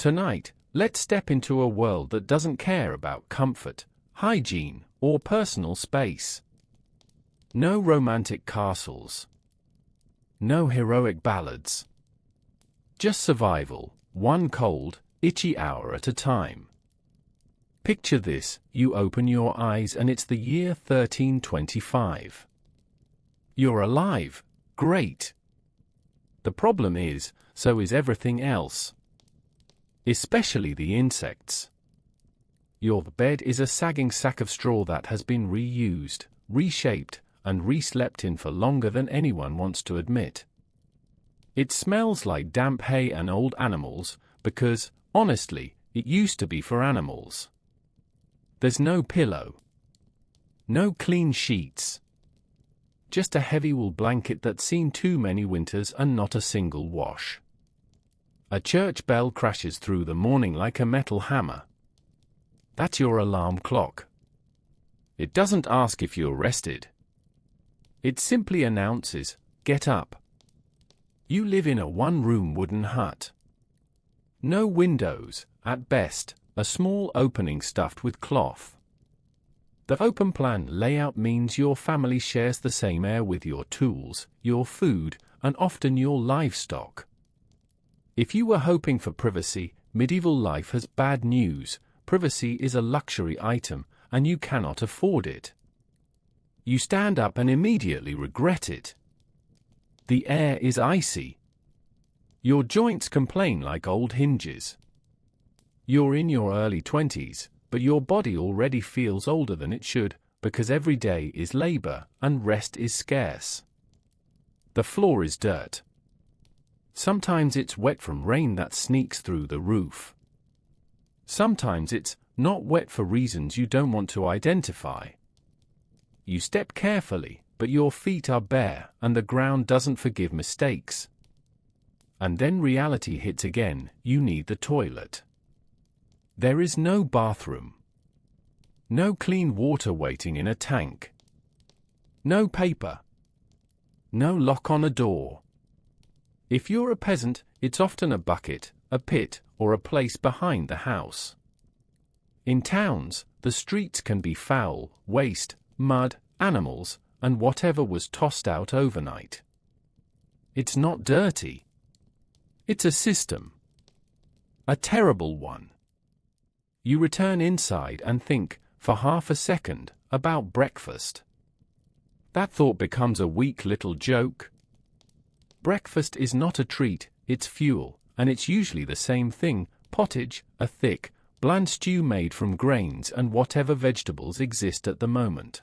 Tonight, let's step into a world that doesn't care about comfort, hygiene, or personal space. No romantic castles. No heroic ballads. Just survival, one cold, itchy hour at a time. Picture this: you open your eyes and it's the year 1325. You're alive. Great. The problem is, so is everything else. Especially the insects. Your bed is a sagging sack of straw that has been reused, reshaped, and re-slept in for longer than anyone wants to admit. It smells like damp hay and old animals, because, honestly, it used to be for animals. There's no pillow. No clean sheets. Just a heavy wool blanket that's seen too many winters and not a single wash. A church bell crashes through the morning like a metal hammer. That's your alarm clock. It doesn't ask if you're rested. It simply announces, "Get up." You live in a one-room wooden hut. No windows, at best, a small opening stuffed with cloth. The open-plan layout means your family shares the same air with your tools, your food, and often your livestock. If you were hoping for privacy, medieval life has bad news. Privacy is a luxury item, and you cannot afford it. You stand up and immediately regret it. The air is icy. Your joints complain like old hinges. You're in your early 20s, but your body already feels older than it should, because every day is labor and rest is scarce. The floor is dirt. Sometimes it's wet from rain that sneaks through the roof. Sometimes it's not wet for reasons you don't want to identify. You step carefully, but your feet are bare and the ground doesn't forgive mistakes. And then reality hits again: you need the toilet. There is no bathroom. No clean water waiting in a tank. No paper. No lock on a door. If you're a peasant, it's often a bucket, a pit, or a place behind the house. In towns, the streets can be foul, waste, mud, animals, and whatever was tossed out overnight. It's not dirty. It's a system. A terrible one. You return inside and think, for half a second, about breakfast. That thought becomes a weak little joke. Breakfast is not a treat, it's fuel, and it's usually the same thing: pottage, a thick, bland stew made from grains and whatever vegetables exist at the moment.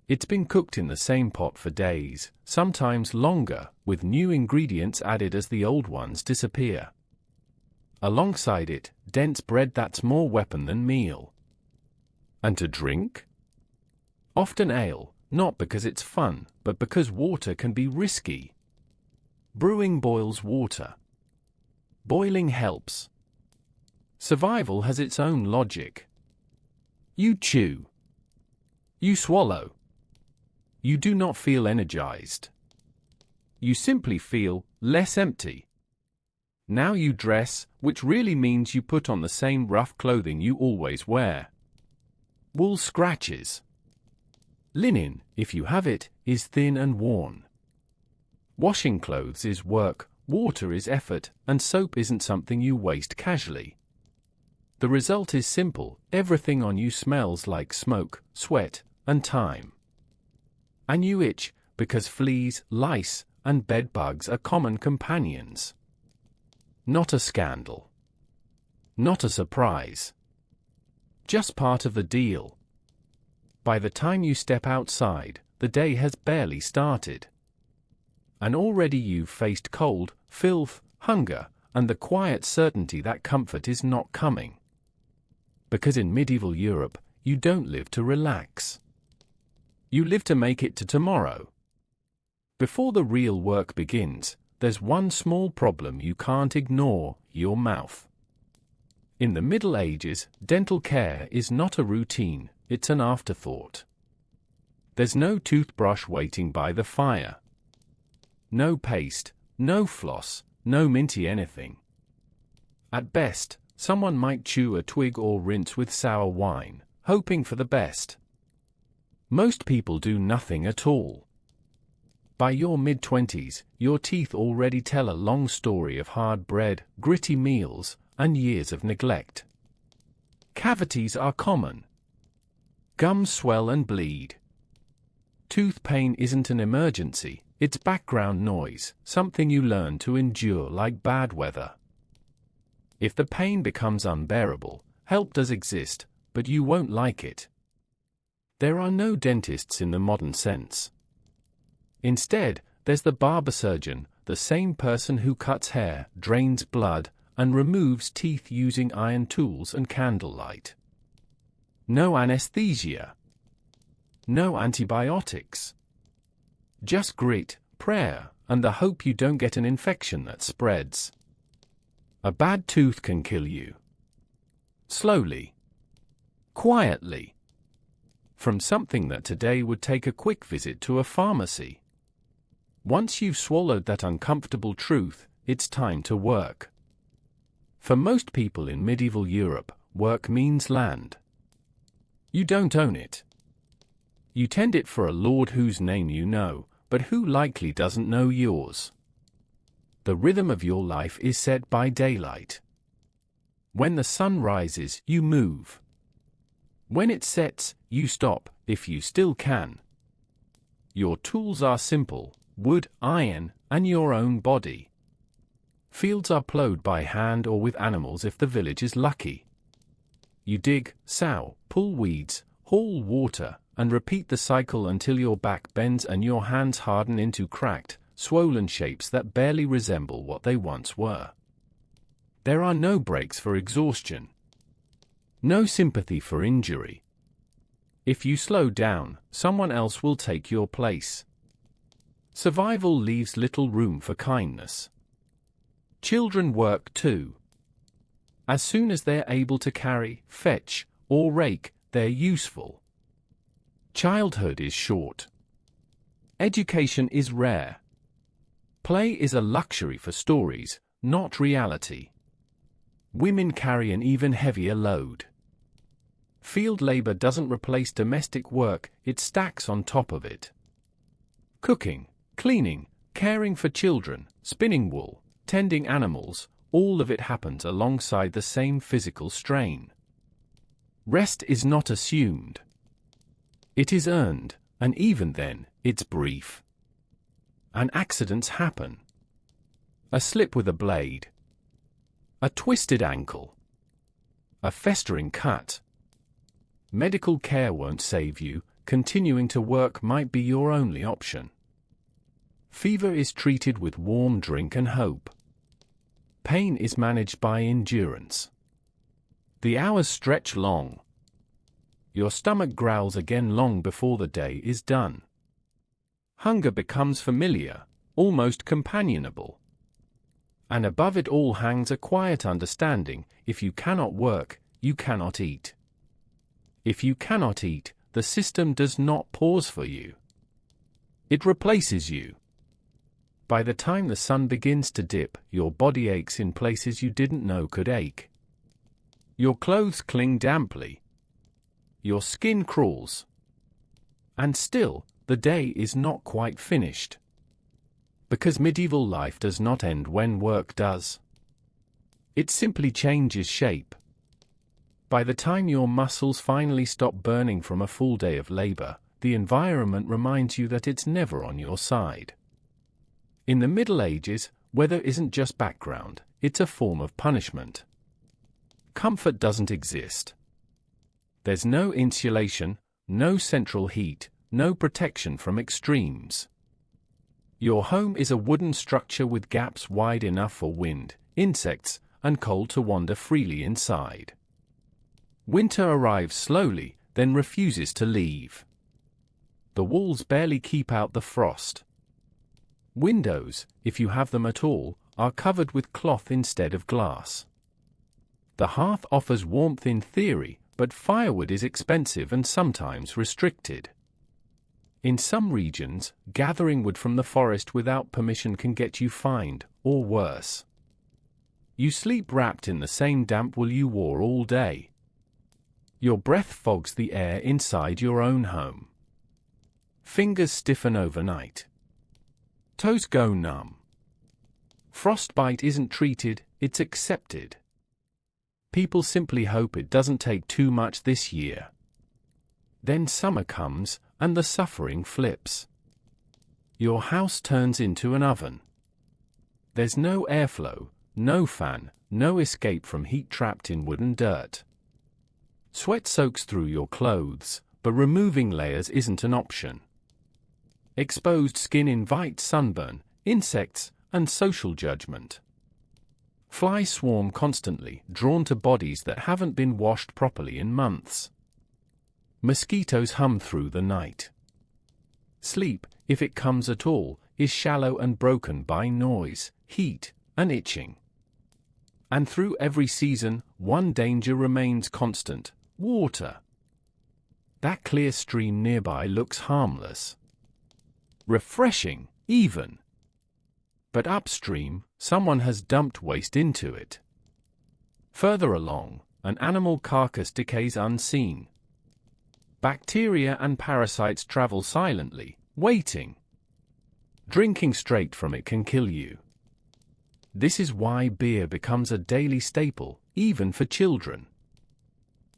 It's been cooked in the same pot for days, sometimes longer, with new ingredients added as the old ones disappear. Alongside it, dense bread that's more weapon than meal. And to drink? Often ale, not because it's fun, but because water can be risky. Brewing boils water. Boiling helps. Survival has its own logic. You chew. You swallow. You do not feel energized. You simply feel less empty. Now you dress, which really means you put on the same rough clothing you always wear. Wool scratches. Linen, if you have it, is thin and worn. Washing clothes is work, water is effort, and soap isn't something you waste casually. The result is simple: everything on you smells like smoke, sweat, and time. And you itch, because fleas, lice, and bed bugs are common companions. Not a scandal. Not a surprise. Just part of the deal. By the time you step outside, the day has barely started. And already you've faced cold, filth, hunger, and the quiet certainty that comfort is not coming. Because in medieval Europe, you don't live to relax. You live to make it to tomorrow. Before the real work begins, there's one small problem you can't ignore: your mouth. In the Middle Ages, dental care is not a routine, it's an afterthought. There's no toothbrush waiting by the fire. No paste, no floss, no minty anything. At best, someone might chew a twig or rinse with sour wine, hoping for the best. Most people do nothing at all. By your mid-20s, your teeth already tell a long story of hard bread, gritty meals, and years of neglect. Cavities are common. Gums swell and bleed. Tooth pain isn't an emergency, it's background noise, something you learn to endure like bad weather. If the pain becomes unbearable, help does exist, but you won't like it. There are no dentists in the modern sense. Instead, there's the barber surgeon, the same person who cuts hair, drains blood, and removes teeth using iron tools and candlelight. No anesthesia. No antibiotics. Just grit, prayer, and the hope you don't get an infection that spreads. A bad tooth can kill you. Slowly. Quietly. From something that today would take a quick visit to a pharmacy. Once you've swallowed that uncomfortable truth, it's time to work. For most people in medieval Europe, work means land. You don't own it. You tend it for a lord whose name you know, but who likely doesn't know yours. The rhythm of your life is set by daylight. When the sun rises, you move. When it sets, you stop, if you still can. Your tools are simple: wood, iron, and your own body. Fields are plowed by hand or with animals if the village is lucky. You dig, sow, pull weeds, haul water, and repeat the cycle until your back bends and your hands harden into cracked, swollen shapes that barely resemble what they once were. There are no breaks for exhaustion. No sympathy for injury. If you slow down, someone else will take your place. Survival leaves little room for kindness. Children work too. As soon as they're able to carry, fetch, or rake, they're useful. Childhood is short. Education is rare. Play is a luxury for stories, not reality. Women carry an even heavier load. Field labor doesn't replace domestic work, it stacks on top of it. Cooking, cleaning, caring for children, spinning wool, tending animals, all of it happens alongside the same physical strain. Rest is not assumed. It is earned, and even then, it's brief. And accidents happen. A slip with a blade. A twisted ankle. A festering cut. Medical care won't save you, continuing to work might be your only option. Fever is treated with warm drink and hope. Pain is managed by endurance. The hours stretch long. Your stomach growls again long before the day is done. Hunger becomes familiar, almost companionable. And above it all hangs a quiet understanding: if you cannot work, you cannot eat. If you cannot eat, the system does not pause for you. It replaces you. By the time the sun begins to dip, your body aches in places you didn't know could ache. Your clothes cling damply. Your skin crawls. And still, the day is not quite finished. Because medieval life does not end when work does. It simply changes shape. By the time your muscles finally stop burning from a full day of labor, the environment reminds you that it's never on your side. In the Middle Ages, weather isn't just background, it's a form of punishment. Comfort doesn't exist. There's no insulation, no central heat, no protection from extremes. Your home is a wooden structure with gaps wide enough for wind, insects, and cold to wander freely inside. Winter arrives slowly, then refuses to leave. The walls barely keep out the frost. Windows, if you have them at all, are covered with cloth instead of glass. The hearth offers warmth in theory, but firewood is expensive and sometimes restricted. In some regions, gathering wood from the forest without permission can get you fined, or worse. You sleep wrapped in the same damp wool you wore all day. Your breath fogs the air inside your own home. Fingers stiffen overnight. Toes go numb. Frostbite isn't treated, it's accepted. People simply hope it doesn't take too much this year. Then summer comes, and the suffering flips. Your house turns into an oven. There's no airflow, no fan, no escape from heat trapped in wood and dirt. Sweat soaks through your clothes, but removing layers isn't an option. Exposed skin invites sunburn, insects, and social judgment. Flies swarm constantly, drawn to bodies that haven't been washed properly in months. Mosquitoes hum through the night. Sleep, if it comes at all, is shallow and broken by noise, heat, and itching. And through every season, one danger remains constant: water. That clear stream nearby looks harmless. Refreshing, even. But upstream, someone has dumped waste into it. Further along, an animal carcass decays unseen. Bacteria and parasites travel silently, waiting. Drinking straight from it can kill you. This is why beer becomes a daily staple, even for children.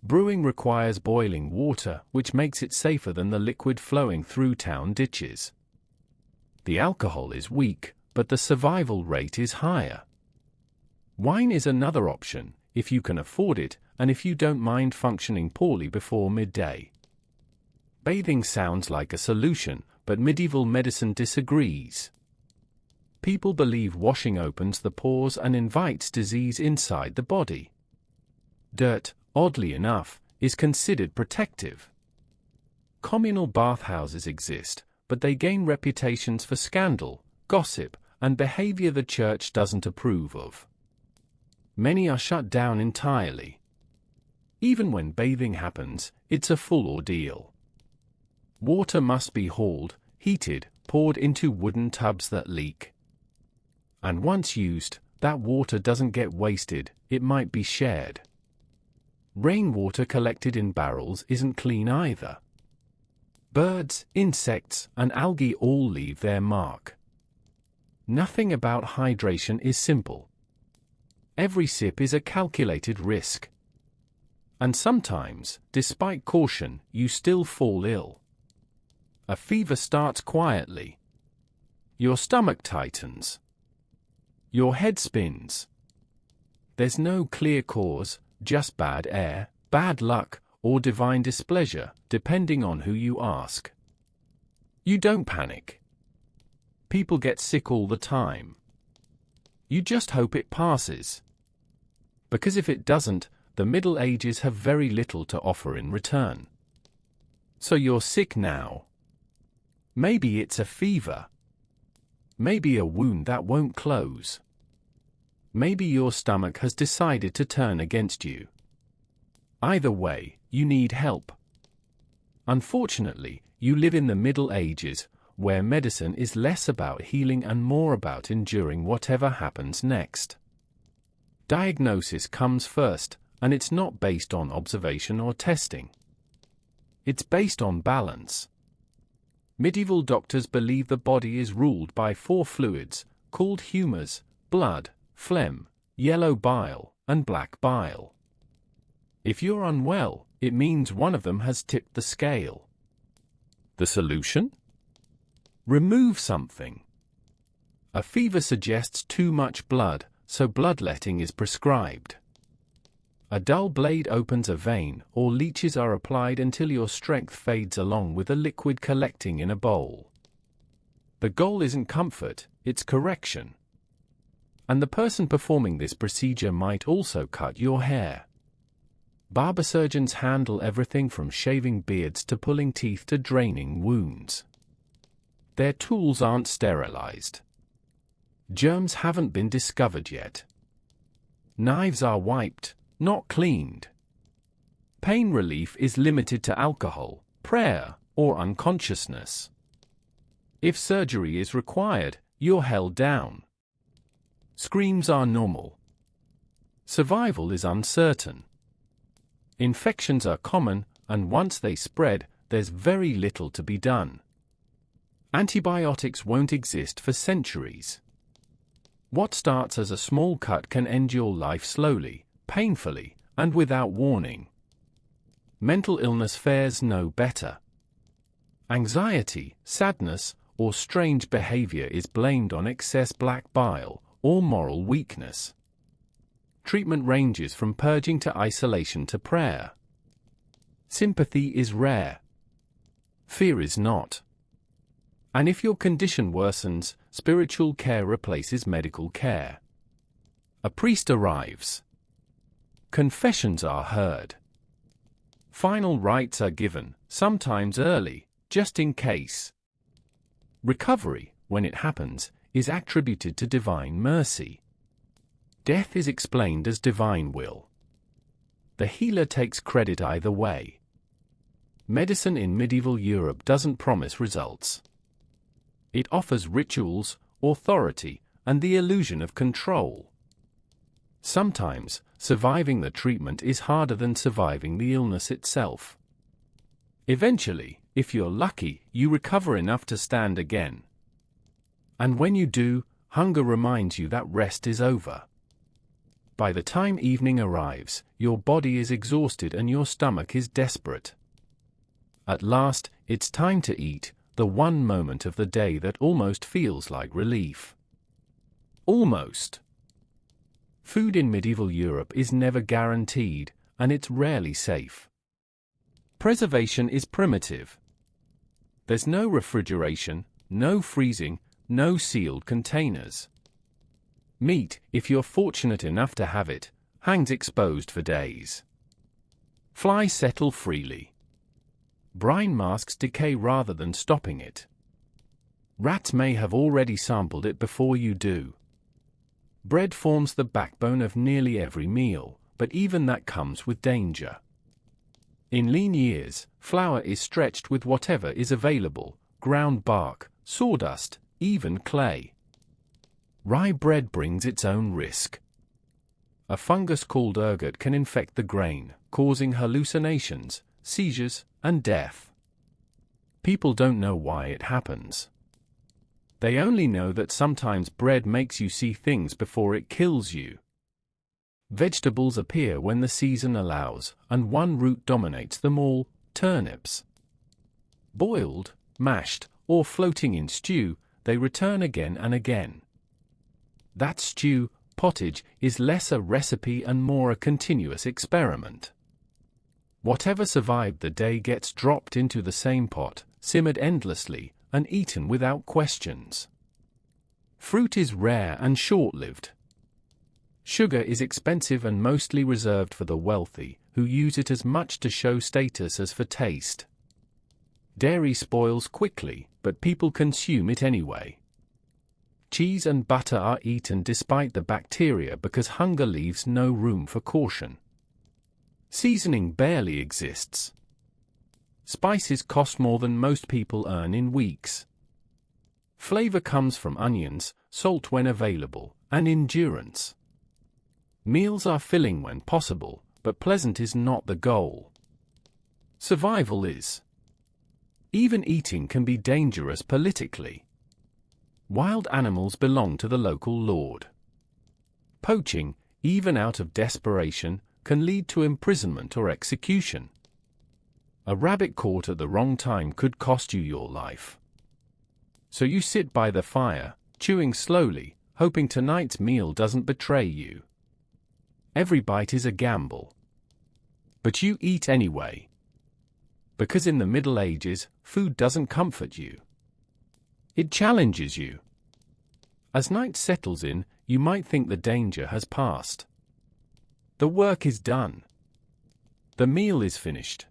Brewing requires boiling water, which makes it safer than the liquid flowing through town ditches. The alcohol is weak, but the survival rate is higher. Wine is another option, if you can afford it, and if you don't mind functioning poorly before midday. Bathing sounds like a solution, but medieval medicine disagrees. People believe washing opens the pores and invites disease inside the body. Dirt, oddly enough, is considered protective. Communal bathhouses exist, but they gain reputations for scandal, gossip, and behavior the church doesn't approve of. Many are shut down entirely. Even when bathing happens, it's a full ordeal. Water must be hauled, heated, poured into wooden tubs that leak. And once used, that water doesn't get wasted, it might be shared. Rainwater collected in barrels isn't clean either. Birds, insects, and algae all leave their mark. Nothing about hydration is simple. Every sip is a calculated risk. And sometimes, despite caution, you still fall ill. A fever starts quietly. Your stomach tightens. Your head spins. There's no clear cause, just bad air, bad luck, or divine displeasure, depending on who you ask. You don't panic. People get sick all the time. You just hope it passes. Because if it doesn't, the Middle Ages have very little to offer in return. So you're sick now. Maybe it's a fever. Maybe a wound that won't close. Maybe your stomach has decided to turn against you. Either way, you need help. Unfortunately, you live in the Middle Ages, where medicine is less about healing and more about enduring whatever happens next. Diagnosis comes first, and it's not based on observation or testing. It's based on balance. Medieval doctors believe the body is ruled by 4 fluids, called humours: blood, phlegm, yellow bile, and black bile. If you're unwell, it means one of them has tipped the scale. The solution? Remove something. A fever suggests too much blood, so bloodletting is prescribed. A dull blade opens a vein, or leeches are applied until your strength fades along with the liquid collecting in a bowl. The goal isn't comfort, it's correction. And the person performing this procedure might also cut your hair. Barber surgeons handle everything from shaving beards to pulling teeth to draining wounds. Their tools aren't sterilized. Germs haven't been discovered yet. Knives are wiped, not cleaned. Pain relief is limited to alcohol, prayer, or unconsciousness. If surgery is required, you're held down. Screams are normal. Survival is uncertain. Infections are common, and once they spread, there's very little to be done. Antibiotics won't exist for centuries. What starts as a small cut can end your life slowly, painfully, and without warning. Mental illness fares no better. Anxiety, sadness, or strange behavior is blamed on excess black bile or moral weakness. Treatment ranges from purging to isolation to prayer. Sympathy is rare. Fear is not. And if your condition worsens, spiritual care replaces medical care. A priest arrives. Confessions are heard. Final rites are given, sometimes early, just in case. Recovery, when it happens, is attributed to divine mercy. Death is explained as divine will. The healer takes credit either way. Medicine in medieval Europe doesn't promise results. It offers rituals, authority, and the illusion of control. Sometimes, surviving the treatment is harder than surviving the illness itself. Eventually, if you're lucky, you recover enough to stand again. And when you do, hunger reminds you that rest is over. By the time evening arrives, your body is exhausted and your stomach is desperate. At last, it's time to eat, the one moment of the day that almost feels like relief. Almost. Food in medieval Europe is never guaranteed, and it's rarely safe. Preservation is primitive. There's no refrigeration, no freezing, no sealed containers. Meat, if you're fortunate enough to have it, hangs exposed for days. Flies settle freely. Brine masks decay rather than stopping it. Rats may have already sampled it before you do. Bread forms the backbone of nearly every meal, but even that comes with danger. In lean years, flour is stretched with whatever is available: ground bark, sawdust, even clay. Rye bread brings its own risk. A fungus called ergot can infect the grain, causing hallucinations, seizures, and death. People don't know why it happens. They only know that sometimes bread makes you see things before it kills you. Vegetables appear when the season allows, and one root dominates them all: turnips. Boiled, mashed, or floating in stew, they return again and again. That stew, pottage, is less a recipe and more a continuous experiment. Whatever survived the day gets dropped into the same pot, simmered endlessly, and eaten without questions. Fruit is rare and short-lived. Sugar is expensive and mostly reserved for the wealthy, who use it as much to show status as for taste. Dairy spoils quickly, but people consume it anyway. Cheese and butter are eaten despite the bacteria because hunger leaves no room for caution. Seasoning barely exists. Spices cost more than most people earn in weeks. Flavor comes from onions, salt when available, and endurance. Meals are filling when possible, but pleasant is not the goal. Survival is. Even eating can be dangerous politically. Wild animals belong to the local lord. Poaching, even out of desperation, can lead to imprisonment or execution. A rabbit caught at the wrong time could cost you your life. So you sit by the fire, chewing slowly, hoping tonight's meal doesn't betray you. Every bite is a gamble. But you eat anyway. Because in the Middle Ages, food doesn't comfort you. It challenges you. As night settles in, you might think the danger has passed. The work is done. The meal is finished.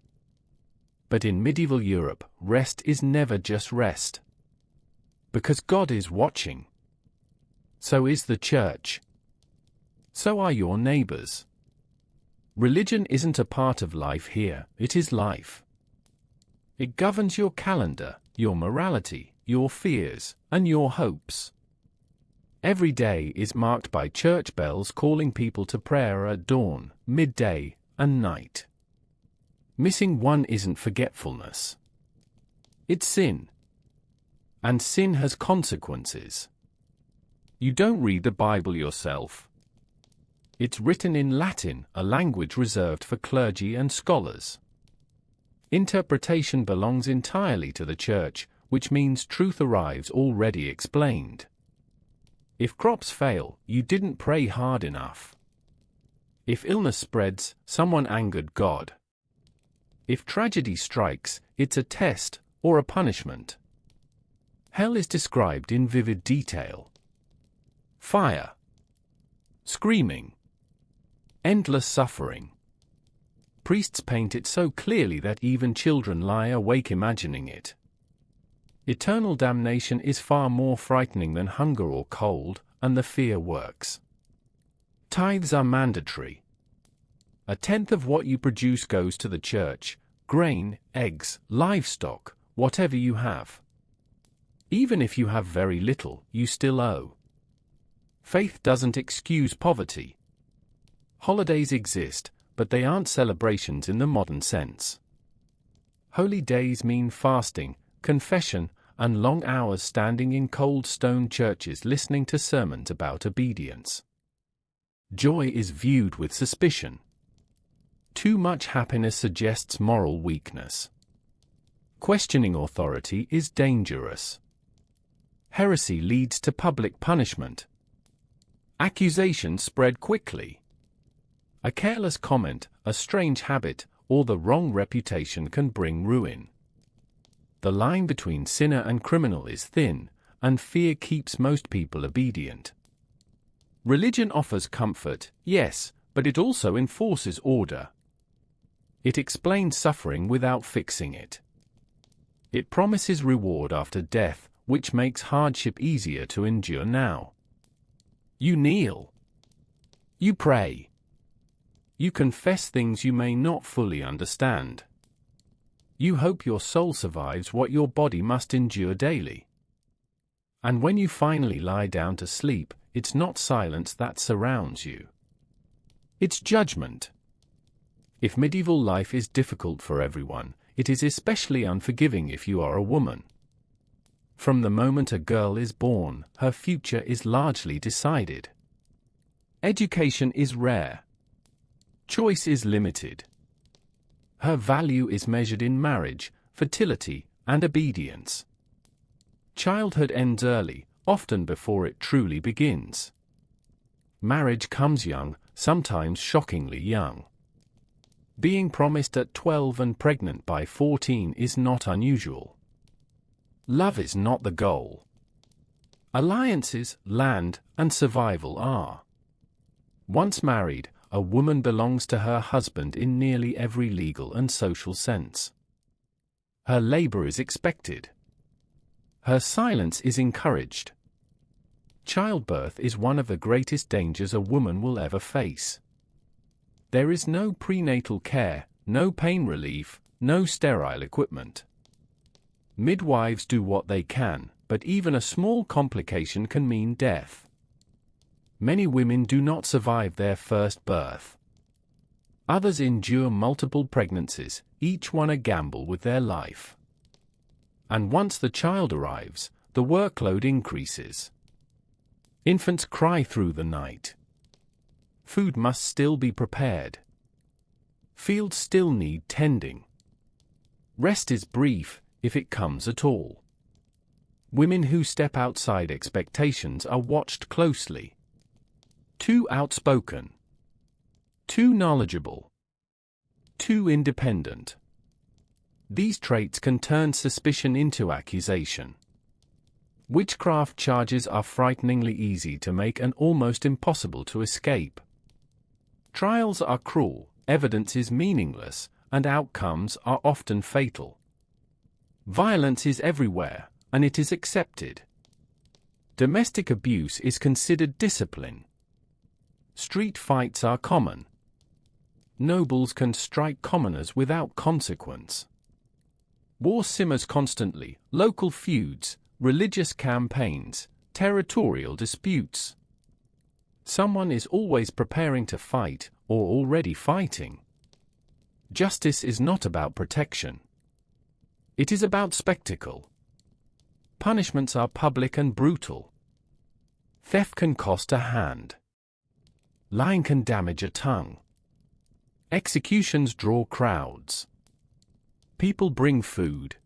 But in medieval Europe, rest is never just rest. Because God is watching. So is the church. So are your neighbors. Religion isn't a part of life here, it is life. It governs your calendar, your morality, your fears, and your hopes. Every day is marked by church bells calling people to prayer at dawn, midday, and night. Missing one isn't forgetfulness. It's sin. And sin has consequences. You don't read the Bible yourself. It's written in Latin, a language reserved for clergy and scholars. Interpretation belongs entirely to the church, which means truth arrives already explained. If crops fail, you didn't pray hard enough. If illness spreads, someone angered God. If tragedy strikes, it's a test or a punishment. Hell is described in vivid detail. Fire, screaming, endless suffering. Priests paint it so clearly that even children lie awake imagining it. Eternal damnation is far more frightening than hunger or cold, and the fear works. Tithes are mandatory. 1/10 of what you produce goes to the church: grain, eggs, livestock, whatever you have. Even if you have very little, you still owe. Faith doesn't excuse poverty. Holidays exist, but they aren't celebrations in the modern sense. Holy days mean fasting, confession, and long hours standing in cold stone churches listening to sermons about obedience. Joy is viewed with suspicion. Too much happiness suggests moral weakness. Questioning authority is dangerous. Heresy leads to public punishment. Accusations spread quickly. A careless comment, a strange habit, or the wrong reputation can bring ruin. The line between sinner and criminal is thin, and fear keeps most people obedient. Religion offers comfort, yes, but it also enforces order. It explains suffering without fixing it. It promises reward after death, which makes hardship easier to endure now. You kneel. You pray. You confess things you may not fully understand. You hope your soul survives what your body must endure daily. And when you finally lie down to sleep, it's not silence that surrounds you. It's judgment. If medieval life is difficult for everyone, it is especially unforgiving if you are a woman. From the moment a girl is born, her future is largely decided. Education is rare. Choice is limited. Her value is measured in marriage, fertility, and obedience. Childhood ends early, often before it truly begins. Marriage comes young, sometimes shockingly young. Being promised at 12 and pregnant by 14 is not unusual. Love is not the goal. Alliances, land, and survival are. Once married, a woman belongs to her husband in nearly every legal and social sense. Her labor is expected. Her silence is encouraged. Childbirth is one of the greatest dangers a woman will ever face. There is no prenatal care, no pain relief, no sterile equipment. Midwives do what they can, but even a small complication can mean death. Many women do not survive their first birth. Others endure multiple pregnancies, each one a gamble with their life. And once the child arrives, the workload increases. Infants cry through the night. Food must still be prepared. Fields still need tending. Rest is brief, if it comes at all. Women who step outside expectations are watched closely. Too outspoken. Too knowledgeable. Too independent. These traits can turn suspicion into accusation. Witchcraft charges are frighteningly easy to make and almost impossible to escape. Trials are cruel, evidence is meaningless, and outcomes are often fatal. Violence is everywhere, and it is accepted. Domestic abuse is considered discipline. Street fights are common. Nobles can strike commoners without consequence. War simmers constantly, local feuds, religious campaigns, Territorial disputes. Someone is always preparing to fight, or already fighting. Justice is not about protection. It is about spectacle. Punishments are public and brutal. Theft can cost a hand. Lying can damage a tongue. Executions draw crowds. People bring food.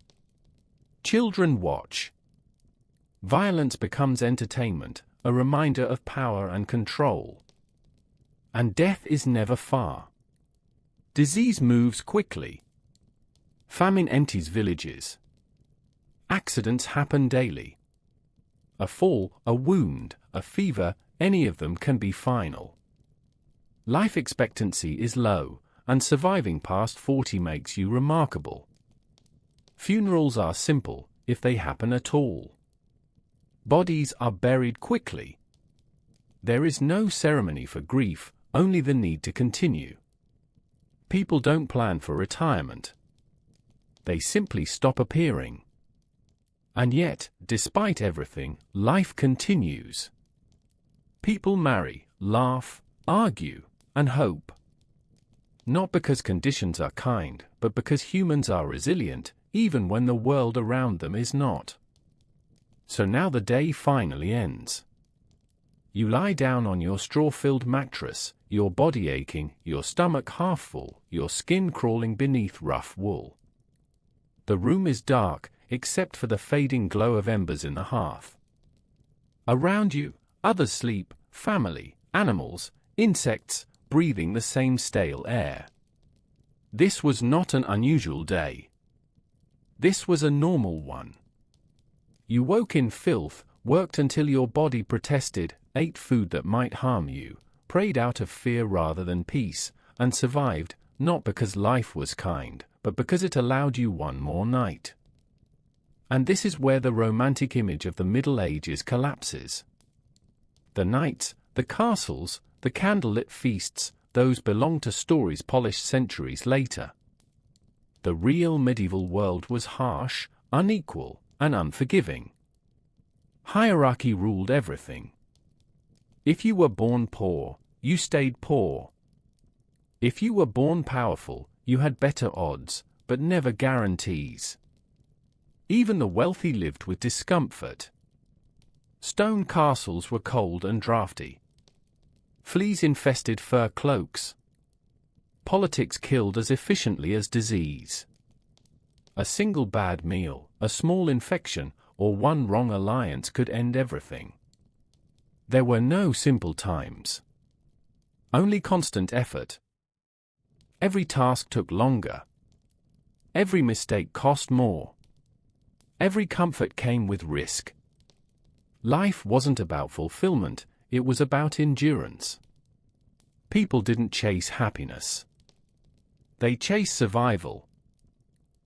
Children watch. Violence becomes entertainment, a reminder of power and control. And death is never far. Disease moves quickly. Famine empties villages. Accidents happen daily. A fall, a wound, a fever, any of them can be final. Life expectancy is low, and surviving past 40 makes you remarkable. Funerals are simple, if they happen at all. Bodies are buried quickly. There is no ceremony for grief, only the need to continue. People don't plan for retirement. They simply stop appearing. And yet, despite everything, life continues. People marry, laugh, argue, and hope. Not because conditions are kind, but because humans are resilient, even when the world around them is not. So now the day finally ends. You lie down on your straw-filled mattress, your body aching, your stomach half full, your skin crawling beneath rough wool. The room is dark, except for the fading glow of embers in the hearth. Around you, others sleep, family, animals, insects, breathing the same stale air. This was not an unusual day. This was a normal one. You woke in filth, worked until your body protested, ate food that might harm you, prayed out of fear rather than peace, and survived, not because life was kind, but because it allowed you one more night. And this is where the romantic image of the Middle Ages collapses. The knights, the castles, the candlelit feasts, those belong to stories polished centuries later. The real medieval world was harsh, unequal, and unforgiving. Hierarchy ruled everything. If you were born poor, you stayed poor. If you were born powerful, you had better odds, but never guarantees. Even the wealthy lived with discomfort. Stone castles were cold and drafty. Fleas infested fur cloaks. Politics killed as efficiently as disease. A single bad meal, a small infection, or one wrong alliance could end everything. There were no simple times. Only constant effort. Every task took longer. Every mistake cost more. Every comfort came with risk. Life wasn't about fulfillment, it was about endurance. People didn't chase happiness. They chased survival.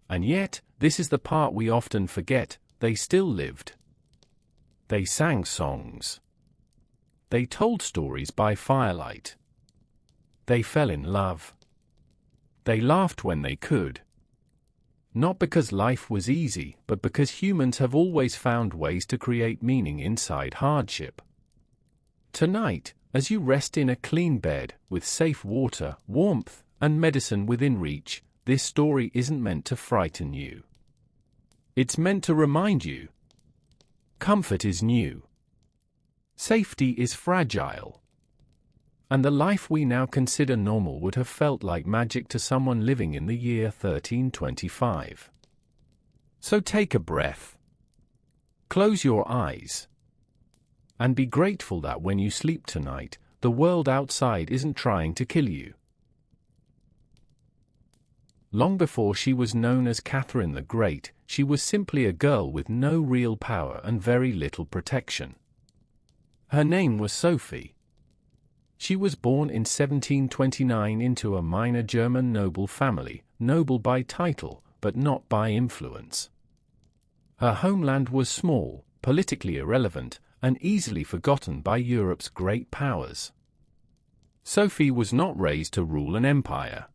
And yet, this is the part we often forget, they still lived. They sang songs. They told stories by firelight. They fell in love. They laughed when they could. Not because life was easy, but because humans have always found ways to create meaning inside hardship. Tonight, as you rest in a clean bed, with safe water, warmth, and medicine within reach, this story isn't meant to frighten you. It's meant to remind you. Comfort is new. Safety is fragile. And the life we now consider normal would have felt like magic to someone living in the year 1325. So take a breath. Close your eyes. And be grateful that when you sleep tonight, the world outside isn't trying to kill you. Long before she was known as Catherine the Great, she was simply a girl with no real power and very little protection. Her name was Sophie. She was born in 1729 into a minor German noble family, noble by title, but not by influence. Her homeland was small, politically irrelevant, and easily forgotten by Europe's great powers. Sophie was not raised to rule an empire.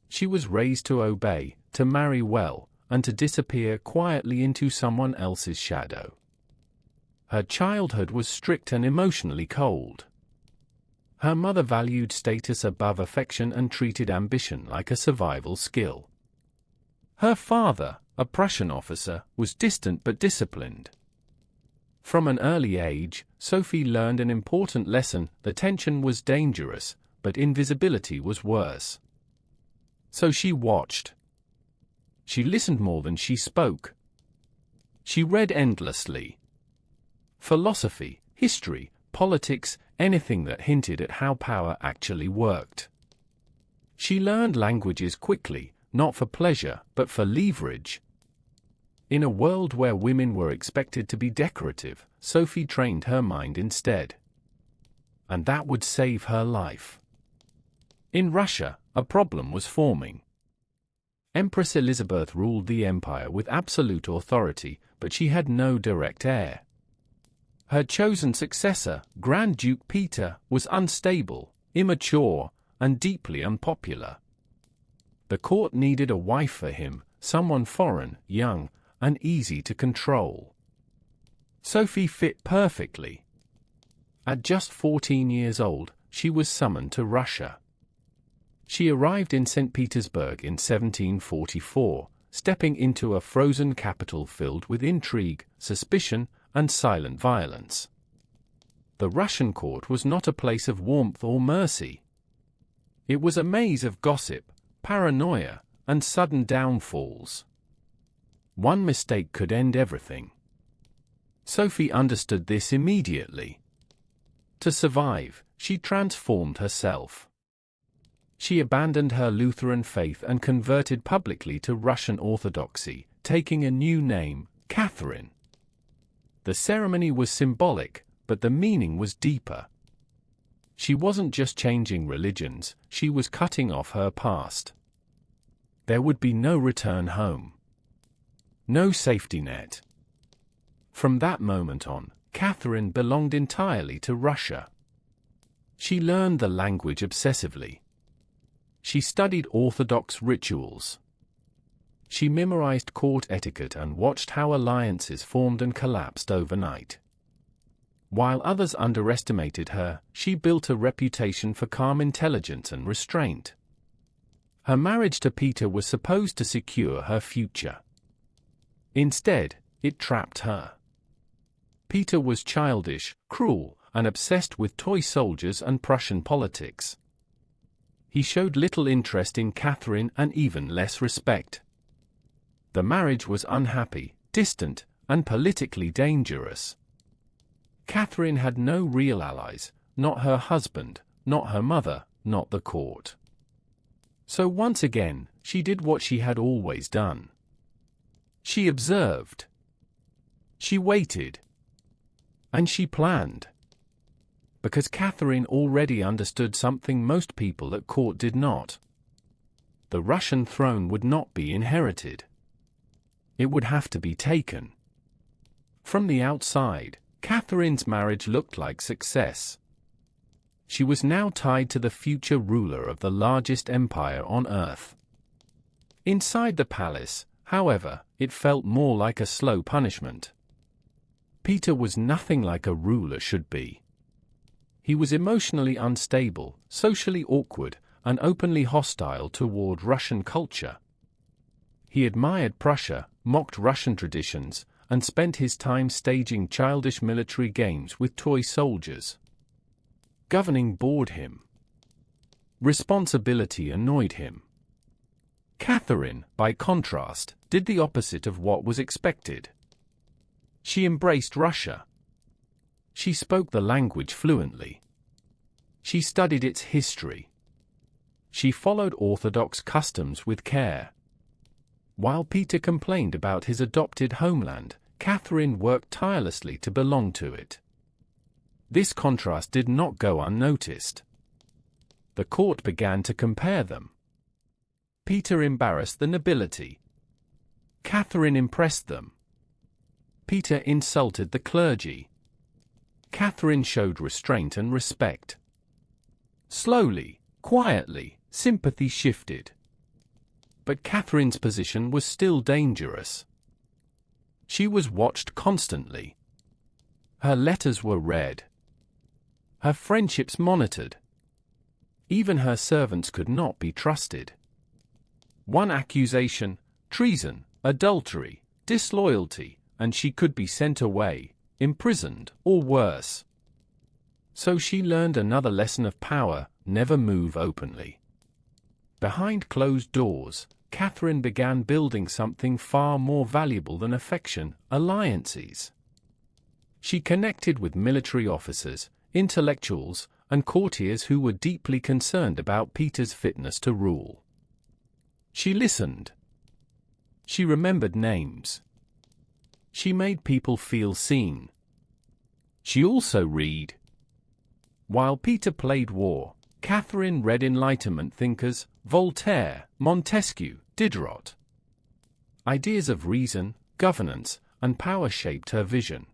She was raised to obey, to marry well, and to disappear quietly into someone else's shadow. Her childhood was strict and emotionally cold. Her mother valued status above affection and treated ambition like a survival skill. Her father, a Prussian officer, was distant but disciplined. From an early age, Sophie learned an important lesson: the tension was dangerous, but invisibility was worse. So she watched. She listened more than she spoke. She read endlessly. Philosophy, history, politics, anything that hinted at how power actually worked. She learned languages quickly, not for pleasure, but for leverage. In a world where women were expected to be decorative, Sophie trained her mind instead. And that would save her life. In Russia, a problem was forming. Empress Elizabeth ruled the empire with absolute authority, but she had no direct heir. Her chosen successor, Grand Duke Peter, was unstable, immature, and deeply unpopular. The court needed a wife for him, someone foreign, young, and easy to control. Sophie fit perfectly. At just 14 years old, she was summoned to Russia. She arrived in St. Petersburg in 1744, stepping into a frozen capital filled with intrigue, suspicion, and silent violence. The Russian court was not a place of warmth or mercy. It was a maze of gossip, paranoia, and sudden downfalls. One mistake could end everything. Sophie understood this immediately. To survive, she transformed herself. She abandoned her Lutheran faith and converted publicly to Russian Orthodoxy, taking a new name, Catherine. The ceremony was symbolic, but the meaning was deeper. She wasn't just changing religions, she was cutting off her past. There would be no return home. No safety net. From that moment on, Catherine belonged entirely to Russia. She learned the language obsessively. She studied Orthodox rituals. She memorized court etiquette and watched how alliances formed and collapsed overnight. While others underestimated her, she built a reputation for calm intelligence and restraint. Her marriage to Peter was supposed to secure her future. Instead, it trapped her. Peter was childish, cruel, and obsessed with toy soldiers and Prussian politics. He showed little interest in Catherine and even less respect. The marriage was unhappy, distant, and politically dangerous. Catherine had no real allies, not her husband, not her mother, not the court. So once again, she did what she had always done. She observed. She waited. And she planned. Because Catherine already understood something most people at court did not. The Russian throne would not be inherited. It would have to be taken. From the outside, Catherine's marriage looked like success. She was now tied to the future ruler of the largest empire on earth. Inside the palace, however, it felt more like a slow punishment. Peter was nothing like a ruler should be. He was emotionally unstable, socially awkward, and openly hostile toward Russian culture. He admired Prussia, mocked Russian traditions, and spent his time staging childish military games with toy soldiers. Governing bored him. Responsibility annoyed him. Catherine, by contrast, did the opposite of what was expected. She embraced Russia. She spoke the language fluently. She studied its history. She followed Orthodox customs with care. While Peter complained about his adopted homeland, Catherine worked tirelessly to belong to it. This contrast did not go unnoticed. The court began to compare them. Peter embarrassed the nobility. Catherine impressed them. Peter insulted the clergy. Catherine showed restraint and respect. Slowly, quietly, sympathy shifted. But Catherine's position was still dangerous. She was watched constantly. Her letters were read. Her friendships monitored. Even her servants could not be trusted. One accusation, treason, adultery, disloyalty, and she could be sent away, imprisoned, or worse. So she learned another lesson of power: never move openly. Behind closed doors, Catherine began building something far more valuable than affection: alliances. She connected with military officers, intellectuals, and courtiers who were deeply concerned about Peter's fitness to rule. She listened. She remembered names. She made people feel seen. She also read. While Peter played war, Catherine read Enlightenment thinkers: Voltaire, Montesquieu, Diderot. Ideas of reason, governance, and power shaped her vision.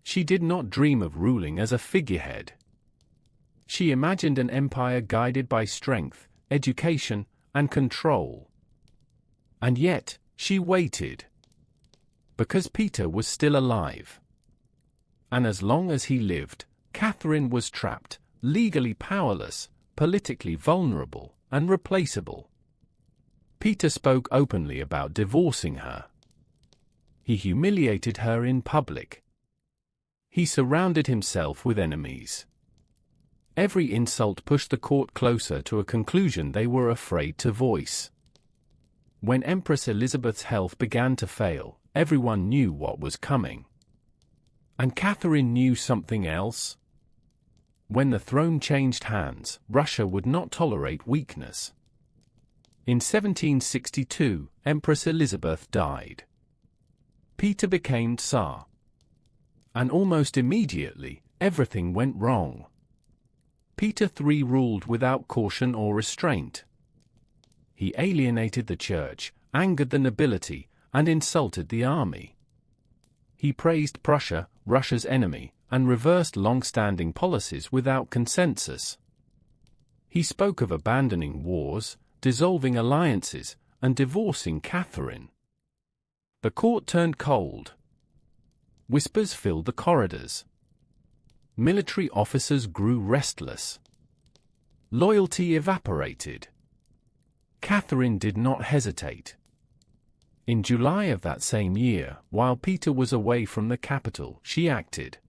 She did not dream of ruling as a figurehead. She imagined an empire guided by strength, education, and control. And yet, she waited. Because Peter was still alive. And as long as he lived, Catherine was trapped, legally powerless, politically vulnerable, and replaceable. Peter spoke openly about divorcing her. He humiliated her in public. He surrounded himself with enemies. Every insult pushed the court closer to a conclusion they were afraid to voice. When Empress Elizabeth's health began to fail, everyone knew what was coming. And Catherine knew something else. When the throne changed hands, Russia would not tolerate weakness. In 1762, Empress Elizabeth died. Peter became Tsar. And almost immediately, everything went wrong. Peter III ruled without caution or restraint. He alienated the church, angered the nobility, and insulted the army. He praised Prussia, Russia's enemy, and reversed long-standing policies without consensus. He spoke of abandoning wars, dissolving alliances, and divorcing Catherine. The court turned cold. Whispers filled the corridors. Military officers grew restless. Loyalty evaporated. Catherine did not hesitate. In July of that same year, while Peter was away from the capital, she acted.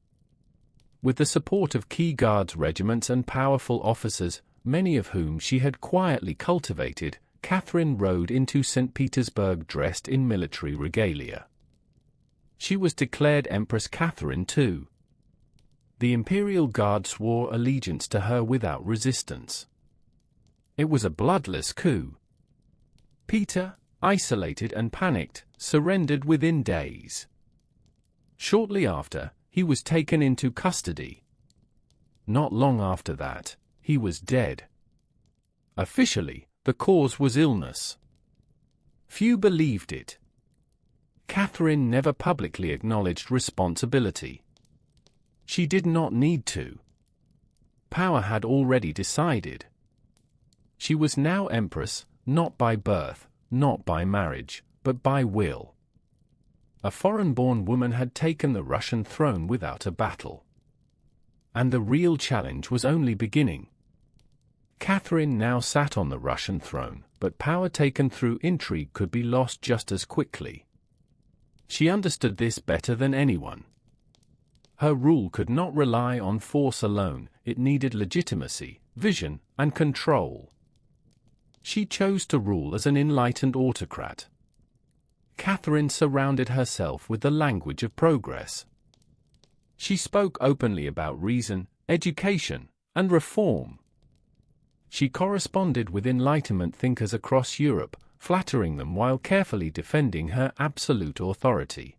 With the support of key guards regiments and powerful officers, many of whom she had quietly cultivated, Catherine rode into St. Petersburg dressed in military regalia. She was declared Empress Catherine II. The Imperial Guard swore allegiance to her without resistance. It was a bloodless coup. Peter, isolated and panicked, surrendered within days. Shortly after, he was taken into custody. Not long after that, he was dead. Officially, the cause was illness. Few believed it. Catherine never publicly acknowledged responsibility. She did not need to. Power had already decided. She was now empress, not by birth, not by marriage, but by will. A foreign-born woman had taken the Russian throne without a battle. And the real challenge was only beginning. Catherine now sat on the Russian throne, but power taken through intrigue could be lost just as quickly. She understood this better than anyone. Her rule could not rely on force alone, it needed legitimacy, vision, and control. She chose to rule as an enlightened autocrat. Catherine surrounded herself with the language of progress. She spoke openly about reason, education, and reform. She corresponded with Enlightenment thinkers across Europe, flattering them while carefully defending her absolute authority.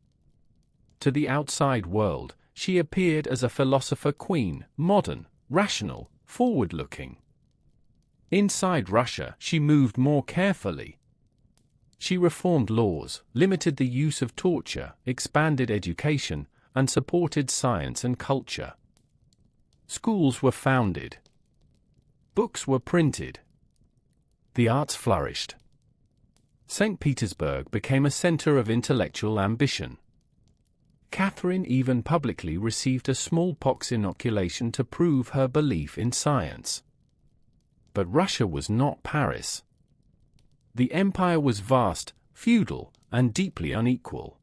To the outside world, she appeared as a philosopher queen, modern, rational, forward-looking. Inside Russia, she moved more carefully. She reformed laws, limited the use of torture, expanded education, and supported science and culture. Schools were founded. Books were printed. The arts flourished. St. Petersburg became a center of intellectual ambition. Catherine even publicly received a smallpox inoculation to prove her belief in science. But Russia was not Paris. The empire was vast, feudal, and deeply unequal.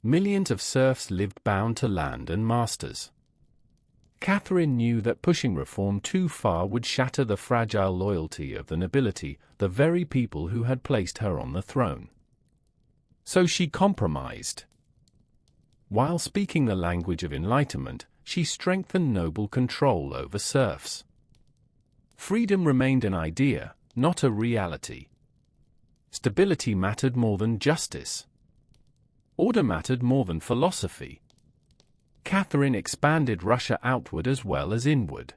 Millions of serfs lived bound to land and masters. Catherine knew that pushing reform too far would shatter the fragile loyalty of the nobility, the very people who had placed her on the throne. So she compromised. While speaking the language of enlightenment, she strengthened noble control over serfs. Freedom remained an idea, not a reality. Stability mattered more than justice. Order mattered more than philosophy. Catherine expanded Russia outward as well as inward.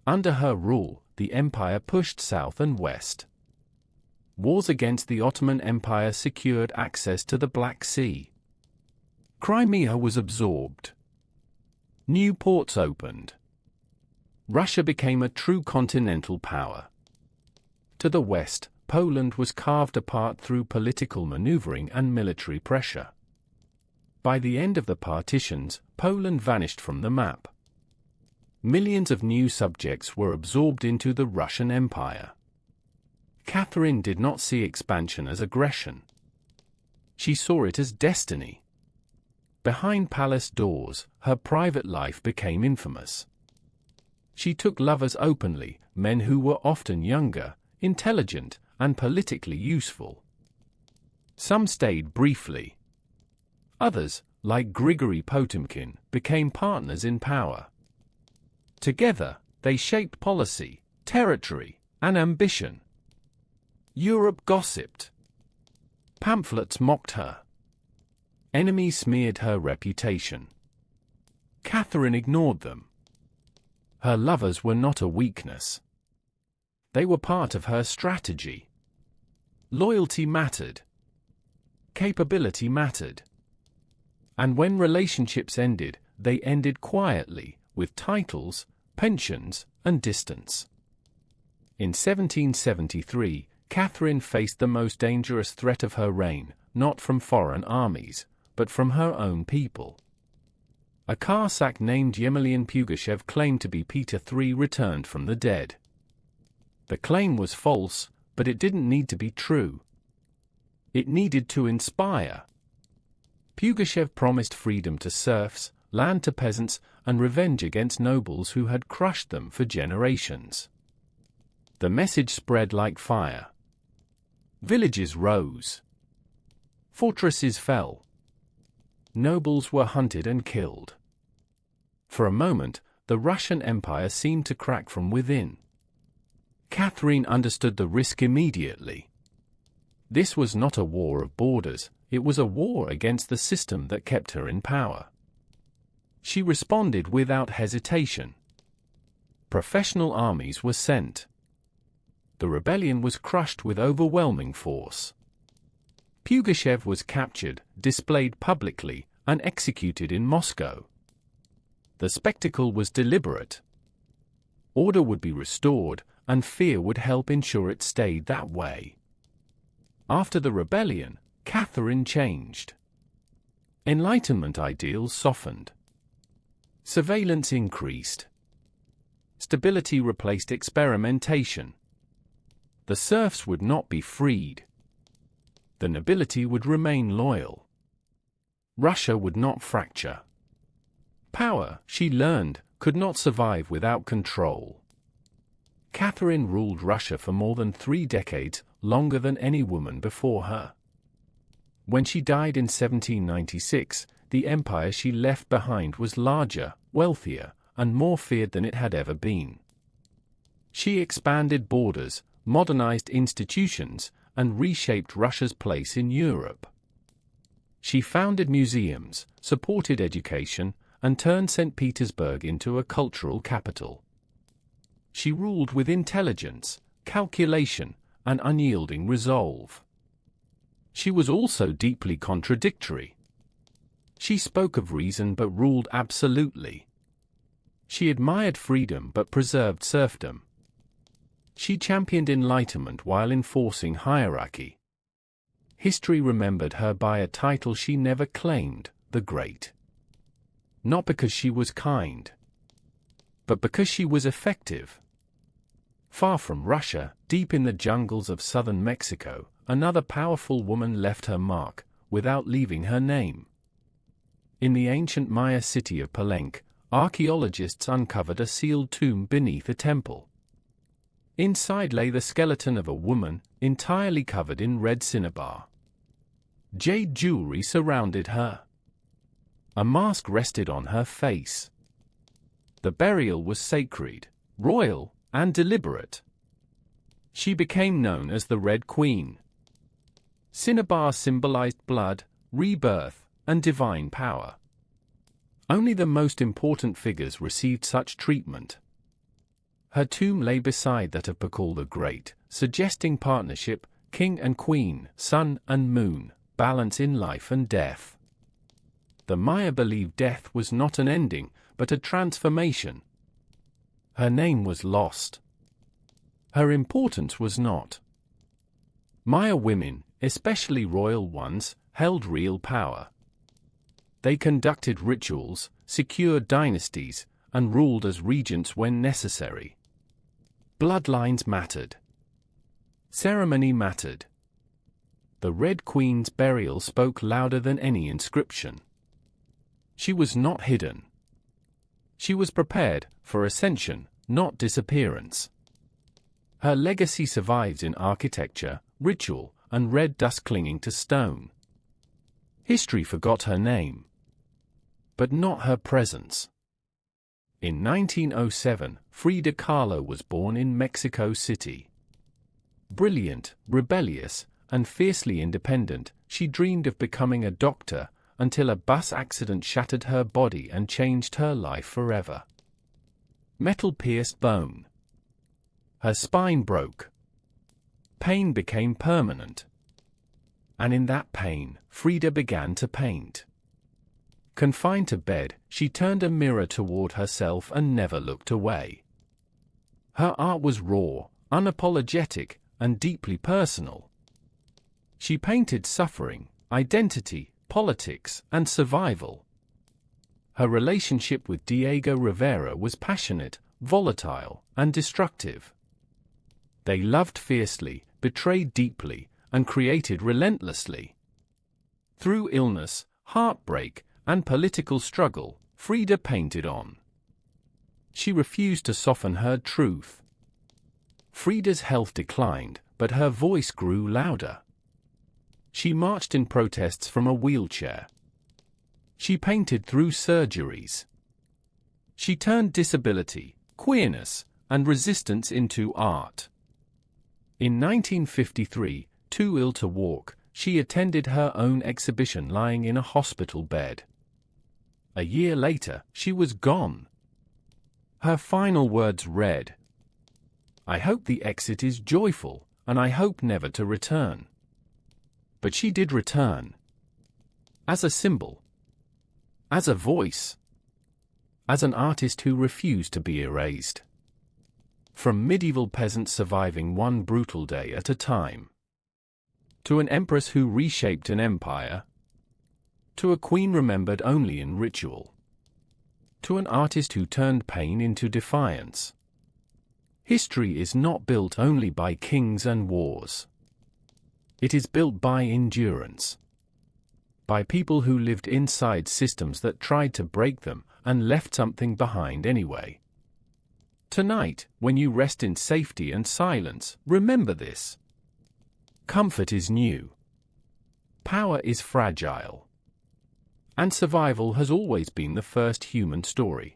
Under her rule, the empire pushed south and west. Wars against the Ottoman Empire secured access to the Black Sea. Crimea was absorbed. New ports opened. Russia became a true continental power. To the west, Poland was carved apart through political maneuvering and military pressure. By the end of the partitions, Poland vanished from the map. Millions of new subjects were absorbed into the Russian Empire. Catherine did not see expansion as aggression. She saw it as destiny. Behind palace doors, her private life became infamous. She took lovers openly, men who were often younger, intelligent, and politically useful. Some stayed briefly. Others, like Grigory Potemkin, became partners in power. Together, they shaped policy, territory, and ambition. Europe gossiped. Pamphlets mocked her. Enemies smeared her reputation. Catherine ignored them. Her lovers were not a weakness. They were part of her strategy. Loyalty mattered. Capability mattered. And when relationships ended, they ended quietly, with titles, pensions, and distance. In 1773, Catherine faced the most dangerous threat of her reign, not from foreign armies, but from her own people. A Cossack named Yemelyan Pugachev claimed to be Peter III returned from the dead. The claim was false, but it didn't need to be true. It needed to inspire. Pugachev promised freedom to serfs, land to peasants, and revenge against nobles who had crushed them for generations. The message spread like fire. Villages rose. Fortresses fell. Nobles were hunted and killed. For a moment, the Russian Empire seemed to crack from within. Catherine understood the risk immediately. This was not a war of borders, it was a war against the system that kept her in power. She responded without hesitation. Professional armies were sent. The rebellion was crushed with overwhelming force. Pugachev was captured, displayed publicly, and executed in Moscow. The spectacle was deliberate. Order would be restored, and fear would help ensure it stayed that way. After the rebellion, Catherine changed. Enlightenment ideals softened. Surveillance increased. Stability replaced experimentation. The serfs would not be freed. The nobility would remain loyal. Russia would not fracture. Power, she learned, could not survive without control. Catherine ruled Russia for more than 3 decades, longer than any woman before her. When she died in 1796, the empire she left behind was larger, wealthier, and more feared than it had ever been. She expanded borders, modernized institutions, and reshaped Russia's place in Europe. She founded museums, supported education, and turned St. Petersburg into a cultural capital. She ruled with intelligence, calculation, and unyielding resolve. She was also deeply contradictory. She spoke of reason but ruled absolutely. She admired freedom but preserved serfdom. She championed enlightenment while enforcing hierarchy. History remembered her by a title she never claimed, the Great. Not because she was kind, but because she was effective. Far from Russia, deep in the jungles of southern Mexico, another powerful woman left her mark, without leaving her name. In the ancient Maya city of Palenque, archaeologists uncovered a sealed tomb beneath a temple. Inside lay the skeleton of a woman, entirely covered in red cinnabar. Jade jewelry surrounded her. A mask rested on her face. The burial was sacred, royal, and deliberate. She became known as the Red Queen. Cinnabar symbolized blood, rebirth, and divine power. Only the most important figures received such treatment. Her tomb lay beside that of Pakal the Great, suggesting partnership, king and queen, sun and moon, balance in life and death. The Maya believed death was not an ending, but a transformation. Her name was lost. Her importance was not. Maya women, especially royal ones, held real power. They conducted rituals, secured dynasties, and ruled as regents when necessary. Bloodlines mattered. Ceremony mattered. The Red Queen's burial spoke louder than any inscription. She was not hidden. She was prepared for ascension, not disappearance. Her legacy survives in architecture, ritual, and red dust clinging to stone. History forgot her name, but not her presence. In 1907, Frida Kahlo was born in Mexico City. Brilliant, rebellious, and fiercely independent, she dreamed of becoming a doctor, until a bus accident shattered her body and changed her life forever. Metal pierced bone. Her spine broke. Pain became permanent. And in that pain, Frida began to paint. Confined to bed, she turned a mirror toward herself and never looked away. Her art was raw, unapologetic, and deeply personal. She painted suffering, identity, politics, and survival. Her relationship with Diego Rivera was passionate, volatile, and destructive. They loved fiercely, betrayed deeply, and created relentlessly. Through illness, heartbreak, and political struggle, Frida painted on. She refused to soften her truth. Frida's health declined, but her voice grew louder. She marched in protests from a wheelchair. She painted through surgeries. She turned disability, queerness, and resistance into art. In 1953, too ill to walk, she attended her own exhibition lying in a hospital bed. A year later, she was gone. Her final words read, "I hope the exit is joyful, and I hope never to return." But she did return. As a symbol. As a voice. As an artist who refused to be erased. From medieval peasants surviving one brutal day at a time, to an empress who reshaped an empire, to a queen remembered only in ritual, to an artist who turned pain into defiance. History is not built only by kings and wars. It is built by endurance. By people who lived inside systems that tried to break them and left something behind anyway. Tonight, when you rest in safety and silence, remember this. Comfort is new. Power is fragile. And survival has always been the first human story.